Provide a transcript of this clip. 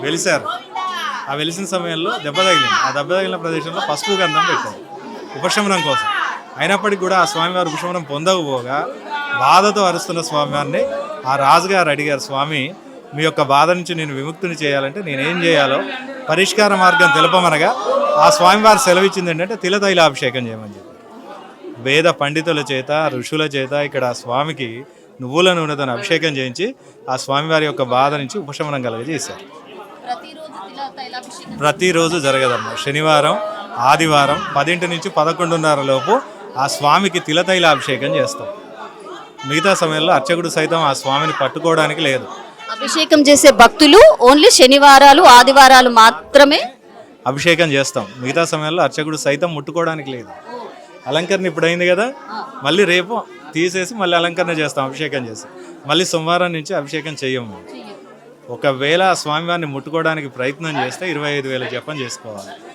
వెలిశారు. ఆ వెలిసిన సమయంలో దెబ్బ తగిలింది. ఆ దెబ్బ తగిలిన ప్రదేశంలో పసుపు గంధం పెట్టారు ఉపశమనం కోసం. అయినప్పటికీ కూడా ఆ స్వామివారు ఉపశమనం పొందకపోగా బాధతో అరుస్తున్న స్వామివారిని ఆ రాజుగారు అడిగారు, స్వామి మీ యొక్క బాధ నుంచి నేను విముక్తిని చేయాలంటే నేనేం చేయాలో పరిష్కార మార్గం తెలుపమనగా ఆ స్వామివారు సెలవిచ్చింది ఏంటంటే తిలతైలాభిషేకం చేయమని చెప్పి వేద పండితుల చేత ఋషుల చేత ఇక్కడ ఆ స్వామికి నువ్వుల నూనెతో అభిషేకం చేయించి ఆ స్వామివారి యొక్క బాధ నుంచి ఉపశమనం కలగజేశారు. ప్రతిరోజు జరగదమ్మా. శనివారం ఆదివారం 10 నుంచి 11:30 లోపు ఆ స్వామికి తిలతైలాభిషేకం చేస్తాం. మిగతా సమయంలో అర్చకుడు సైతం ఆ స్వామిని పట్టుకోవడానికి లేదు. అభిషేకం చేసే భక్తులు ఓన్లీ శనివారాలు ఆదివారాలు మాత్రమే అభిషేకం చేస్తాం. మిగతా సమయంలో అర్చకుడు సైతం ముట్టుకోవడానికి లేదు. అలంకరణ ఇప్పుడు అయింది కదా, మళ్ళీ రేపు తీసేసి మళ్ళీ అలంకరణ చేస్తాం అభిషేకం చేసి. మళ్ళీ సోమవారం నుంచి అభిషేకం చెయ్యము. ఒకవేళ స్వామివారిని ముట్టుకోవడానికి ప్రయత్నం చేస్తే 25,000 జపం చేసుకోవాలి.